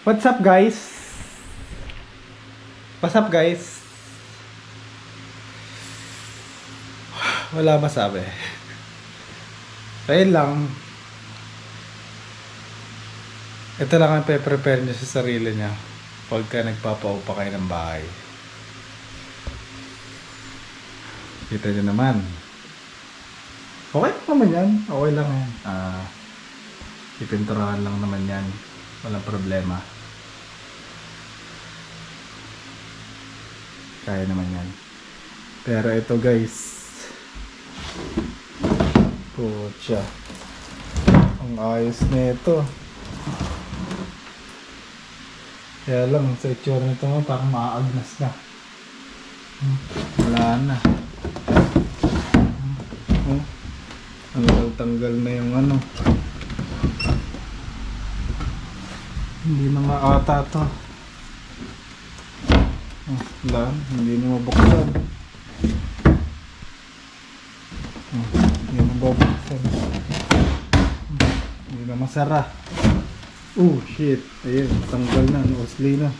What's up guys? What's up guys? Wala masabi. Ayun lang. Ito lang ang pe-prepare niya sa sarili niya pagka nagpapaupa kayo ng bahay. Kita niyo naman. Okay naman yan. Okay lang yan. Ipinturahan lang naman yan. Walang problema. Kaya naman yan. Pero ito guys. Pucha. Ang ayos na ito. Kaya lang sa itsura nito parang maaagnas na. Wala na. Tanggal na yung ano. Hindi na nga ata to. Wala, hindi na mabuksan. Hindi na mabuksan. Hindi na masara. Oh shit. Ayun, tanggal na. Usli na.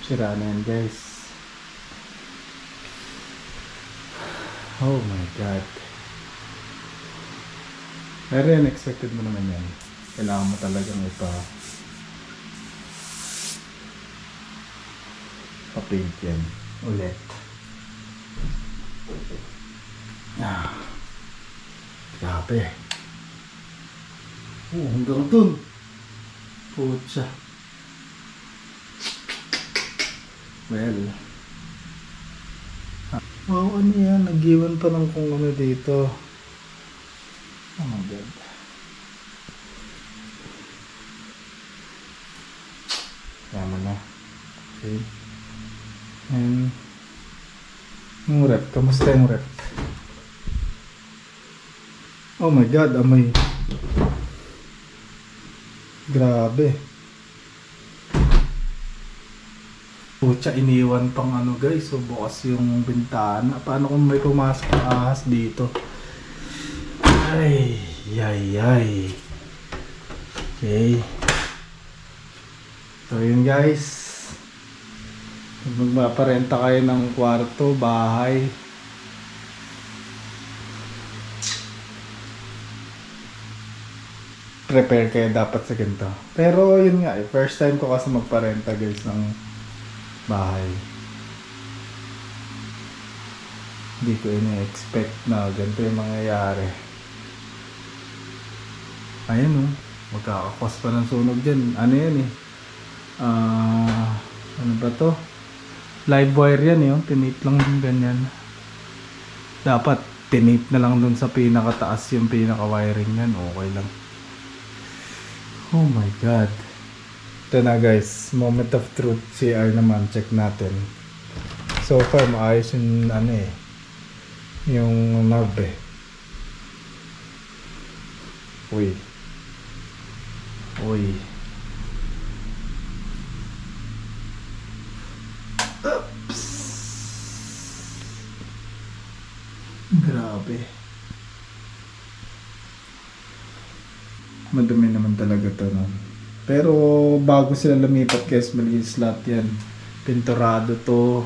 Sira na yan guys. Oh my god. Very unexpected mo naman yan. Kailangan mo talagang pa-paint yan ulit. Grabe. Hanggang dun. Putsa. Well. Wow, ano yan? Nag-iwan pa ng kung ano dito. Oh my god. Tama na. Okay. And yung rep. Kamusta yung rep? Oh my god, amoy. Grabe. Pucha, iniwan pang ano guys. So bukas yung bintana. Paano kung may pumasok na ahas dito? Ay, yay. Okay. So yun guys. Magpaparenta kayo ng kwarto, bahay. Prepare kayo dapat sa ganito. Pero yun nga, first time ko kasi magparenta guys ng bahay. Hindi ko ina-expect na ganito yung mangyayari. Ayun magkakakos pa ng sunog dyan. Ano yan ano ba to? Live wire yan tinip lang din ganyan. Dapat tinip na lang dun sa pinakataas yung pinaka-wiring yan. Okay lang. Oh my god. Ito na guys, moment of truth. CR naman, check natin. So far maayos yung yung knob Uy. Oops. Grabe. Madumi naman talaga to Pero bago sila lumipat guys, malinis lahat yan. Pinturado to.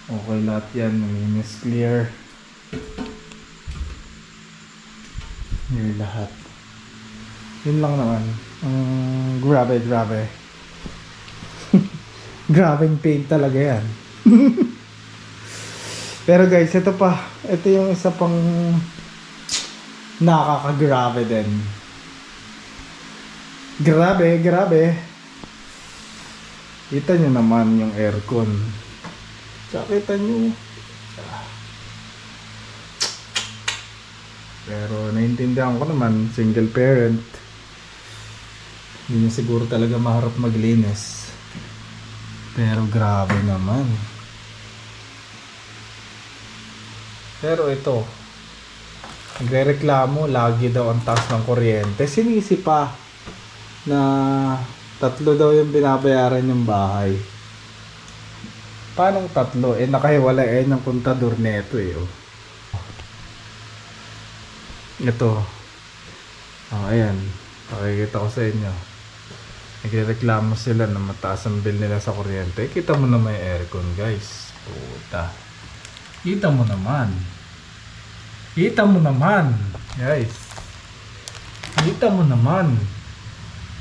Okay lahat yan. Malinis, clear. Yun lahat. Yun lang naman. Grabe. Grabing paint talaga yan. Pero guys, ito pa. Ito yung isa pang nakakagrabe din. Grabe. Kita nyo naman yung aircon. Kita nyo. Pero naintindihan ko naman, single parent. Hindi niya siguro talaga maharap maglinis. Pero grabe naman. Pero ito, nagrereklamo, lagi daw ang taas ng kuryente. Sinisi pa na 3 daw yung binabayaran yung bahay. Paano 3? Nakahiwalay ng kontador neto Ito. Ayan. Pakikita ko sa inyo. Nagreklamo sila na mataas ang bill nila sa kuryente. Kita mo na may aircon guys. Puta. Kita mo naman. Kita mo naman. Guys. Kita mo naman.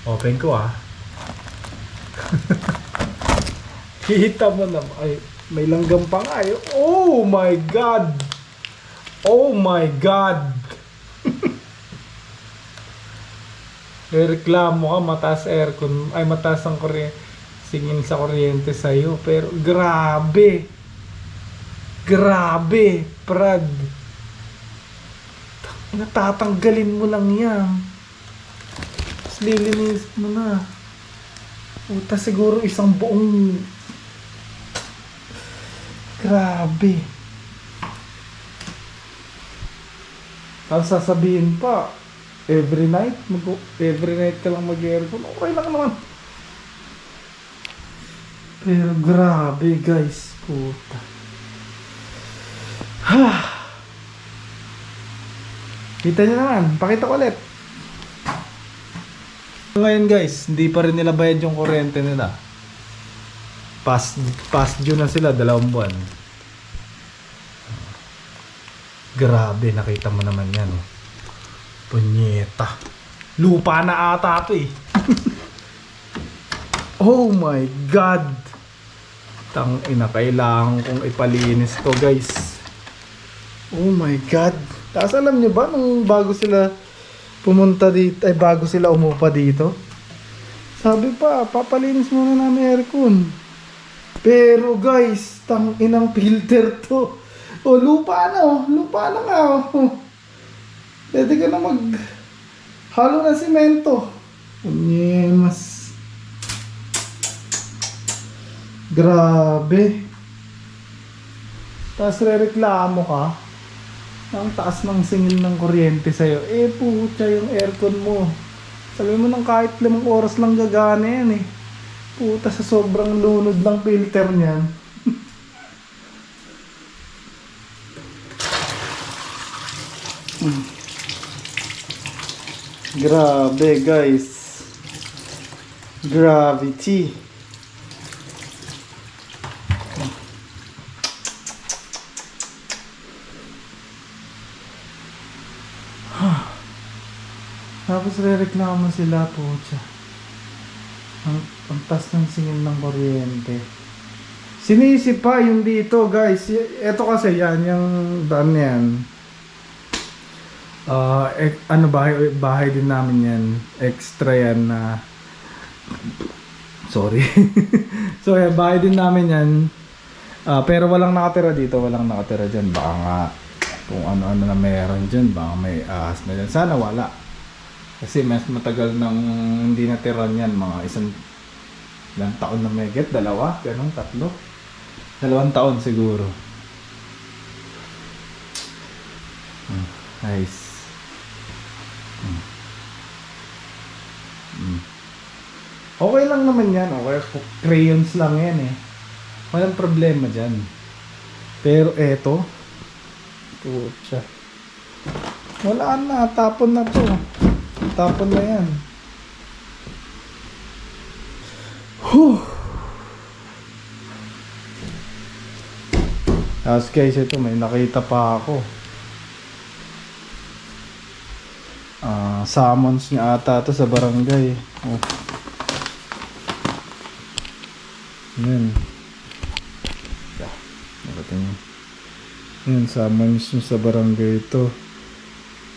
Open ko ah. Kita mo naman. Ay, may langgam pa nga. Oh my God. Oh my God. Reklamo ka, mataas aircon, ay mataas ang singin sa kuryente sa'yo. Pero grabe. Grabe, Brad. Natatanggalin mo lang yan. Tapos lilinis mo na. Puta, siguro isang buong... Grabe. Tapos sasabihin pa, every night ka lang mag-aircon, okay lang naman. Pero grabe guys, puta. Kita nyo naman, pakita ko ulit. Ngayon guys, hindi pa rin nila bayad yung kuryente nila. Past due na sila, 2 buwan. Grabe, nakita mo naman yan. Punyeta. Lupa na ata ito eh. Oh my God. Tangina, kailangan kong ipalinis to guys. Oh my God. Tapos alam nyo ba, nung bago sila pumunta dito, ay bago sila umupa dito, sabi pa, papalinis muna namin aircon. Pero guys, tanginang filter to. Oh, lupa na oh. Lupa na nga oh. Pwede ka na halo na simento. Mas grabe. Tapos rereklamo ka. Ang taas ng singil ng kuryente sa'yo. Eh putya yung aircon mo. Sabi mo nang kahit 5 oras lang gagana yan eh. Puta sa sobrang lunod ng filter niyan. Grabe guys. Gravity. Tapos rereklamo sila po siya. Ang tas ng singil ng kuryente. Sinisip pa yung dito guys. Ito kasi yan, yung daan yan. Bahay din namin yan. Extra yan na sorry. So bahay din namin yan. Pero walang nakatira dito. Walang nakatira dyan. Baka nga kung ano-ano na meron dyan. Baka may ahas na dyan. Sana wala. Kasi mas matagal nang hindi natiran yan. Mga ilang taon na may get. 2, ganun, 3. 2 taon siguro. Nice. Okay lang naman yan. Okay, crayons lang yan eh. Walang problema dyan. Pero eto, putya, wala na. Tapon na to. Tapon na yan. Tapos guys, ito may nakita pa ako. Summons niya ata ito sa barangay. Oh. Yan. Yan, summons niya sa barangay ito.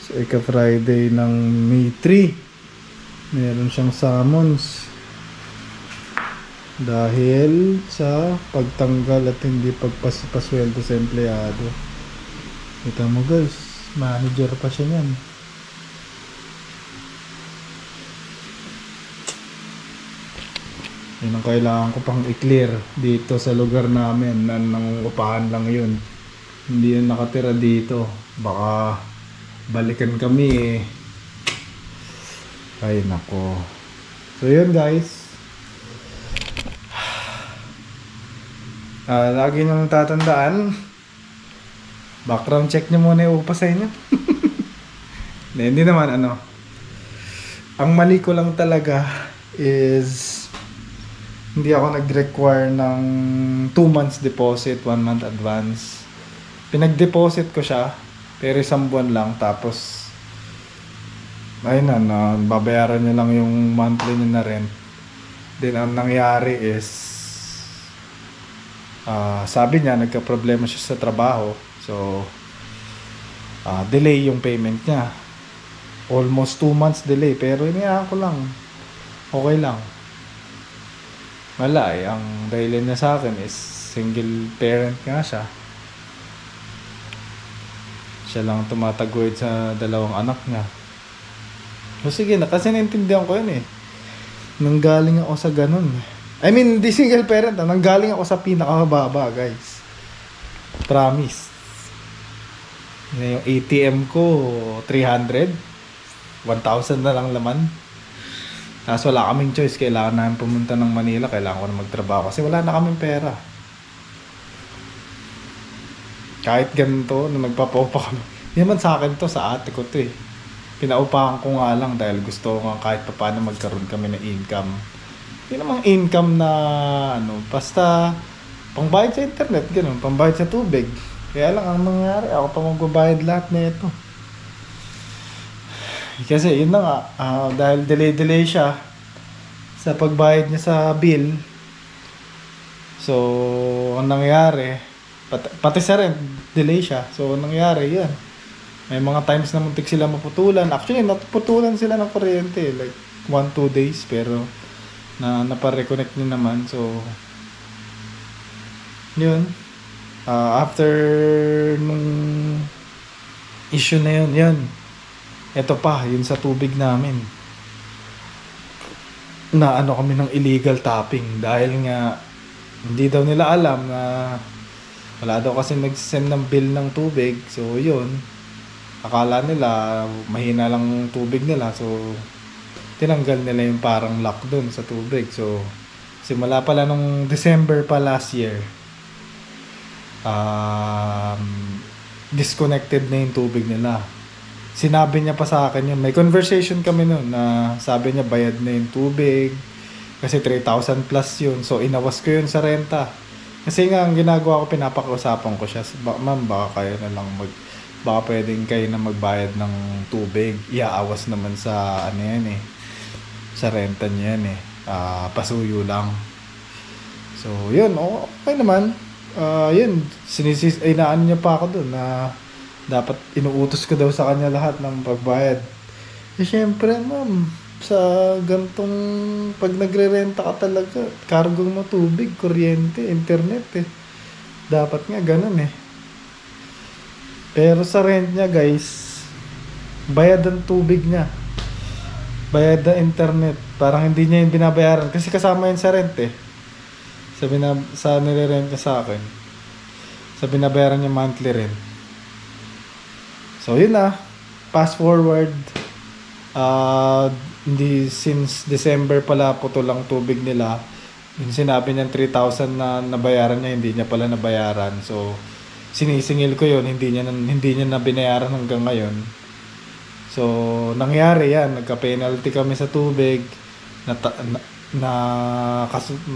Sa ika-Friday ng May 3. Meron siyang summons. Dahil sa pagtanggal at hindi pagpasweldo sa empleyado. Kita mo guys, manager pa siya niyan. Yun ang kailangan ko pang i-clear dito sa lugar namin. Nangungupahan lang yun. Hindi yun nakatira dito. Baka balikan kami eh. Ay nako. So yun guys. Lagi nyo tatandaan, background check nyo muna yung upa sa inyo. Hindi naman ano. Ang mali ko lang talaga is hindi ako nag-require ng 2 months deposit, 1 month advance. Pinag-deposit ko siya, pero isang buwan lang. Tapos, ayun na, babayaran niya lang yung monthly niya na rent. Then, ang nangyari is, sabi niya, nagka-problema siya sa trabaho. So, delay yung payment niya. Almost 2 months delay, pero iniyaan ko lang. Okay lang. Wala eh. Ang dahilan niya sa akin is single parent nga siya. Siya lang tumataguyod sa 2 anak niya. So sige na, kasi naintindihan ko yun eh. Nanggaling ako sa ganun. I mean, di single parent. Nanggaling ako sa pinakamababa, guys. Promise. Yung ATM ko, 300. 1,000 na lang laman. Tapos wala kaming choice. Kailangan namin pumunta ng Manila. Kailangan ko na magtrabaho. Kasi wala na kaming pera. Kahit ganito, na nagpapaupa kami. Hindi naman sa akin to, sa ate ko to eh. Pinaupahan ko nga lang dahil gusto ko nga kahit paano magkaroon kami ng income. Hindi namang income na basta pangbayad sa internet, ganun, pangbayad sa tubig. Kaya lang ang nangyari, ako pa magbabayad lahat na ito. Kasi yun na nga, dahil delay siya sa pagbayad niya sa bill. So, ang nangyari, pati sa rent, delay siya. So, ang nangyari, yan. May mga times na muntik sila maputulan. Actually, naputulan sila ng kuryente. Like, 1-2 days. Pero, napa-reconnect niya naman. So, yun. After nung issue na yun, yan. Ito pa, yun sa tubig namin. Na kami ng illegal tapping. Dahil nga, hindi daw nila alam na wala daw kasi nag-send ng bill ng tubig. So, yun. Akala nila, mahina lang tubig nila. So, tinanggal nila yung parang lock dun sa tubig. So, simula pala nung December pa last year, disconnected na yung tubig nila. Sinabi niya pa sa akin yun. May conversation kami nun na sabi niya bayad na yung tubig. Kasi 3,000 plus yun. So, inawas ko yun sa renta. Kasi nga, ang ginagawa ko, pinapakausapan ko siya. Ma'am, baka kayo na lang baka pwedeng kayo na magbayad ng tubig. Iaawas naman sa yan eh. Sa renta niya yan eh. Pasuyo lang. So, yun. Okay naman. Yun. Inaan niya pa ako dun na dapat inuutos ko daw sa kanya lahat ng pagbayad. Eh, syempre, ma'am, sa gantong pag nagre-renta ka talaga, cargo mo tubig, kuryente, internet eh. Dapat nga ganun eh. Pero sa rent niya, guys, bayad ang tubig niya. Bayad ang internet. Parang hindi niya yung binabayaran. Kasi kasama yun sa rent eh. Sa nire-rent niya sa akin. Sa binabayaran niya monthly rent. So, yun na. Fast forward. Hindi, since December pala putol lang tubig nila. Yung sinabi niya 3,000 na nabayaran niya, hindi niya pala nabayaran. So, sinisingil ko yun. Hindi niya na binayaran hanggang ngayon. So, nangyari yan. Nagka-penalty kami sa tubig.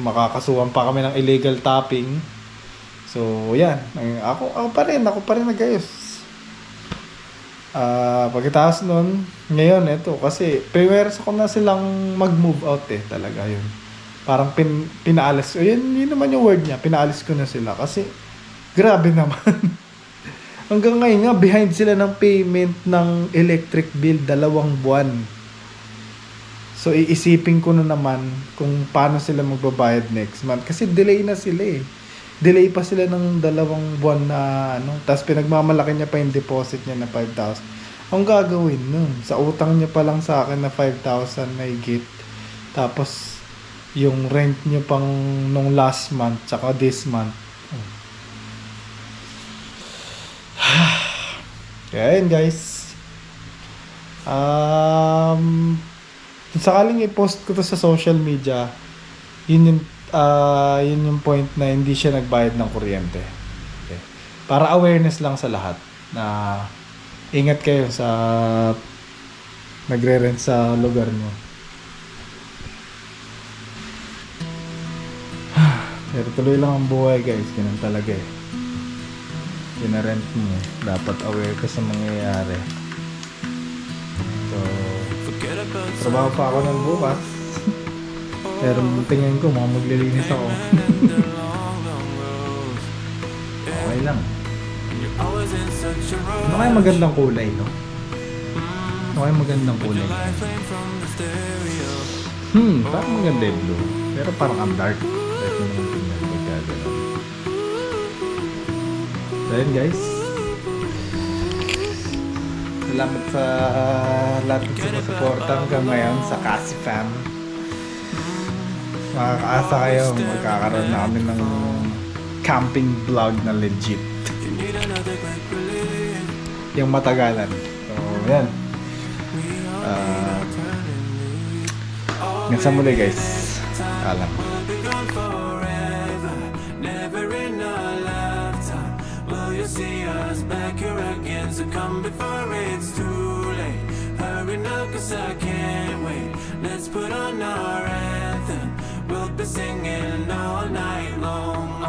Makakasuhan pa kami ng illegal tapping. So, yan. Ako pa rin nag-ayos. Pagkatapos nun, ngayon, ito, kasi prepares ako na silang mag-move out eh, talaga yun. Parang pinaalis ko, yun naman yung word niya, pinaalis ko na sila, kasi grabe naman. Hanggang ngayon nga, behind sila ng payment ng electric bill, 2 buwan. So, iisipin ko na naman kung paano sila magbabayad next month, kasi delay na sila eh. Delay pa sila ng 2 buwan na tapos pinagmamalaki niya pa yung deposit niya na 5,000. Ang gagawin nun, sa utang niya pa lang sa akin na 5,000 may git. Tapos yung rent niya pang nung last month tsaka this month. Kaya yun, guys. Sakaling i-post ko to sa social media, yun yung point na hindi siya nagbayad ng kuryente. Okay. Para awareness lang sa lahat na ingat kayo sa nagre-rent sa lugar nyo. Pero tuloy lang ang buhay guys, ganun talaga eh. Pinarent mo, dapat aware ka sa mangyayari. So, trabaho pa ako ng bukas. Pero tingin ko, mga maglilinis ako. Okay lang. Ano kaya magandang kulay, no? Ano kaya magandang kulay? Parang maganda yung blue. Pero parang ang dark. Pwede mo naman tingnan pagka gano'n. So yun guys. Salamat sa lahat ng sumusuporta hanggang ngayon sa Kasi Fam. Makakaasa kayo, magkakaroon na kami ng camping vlog na legit. Yung matagalan. So, yan. Hanggang sa muli guys. Alam. See us back here again, so come before it's too late. Hurry now, 'cause I can't wait. Let's put on our anthem. We'll be singing all night long.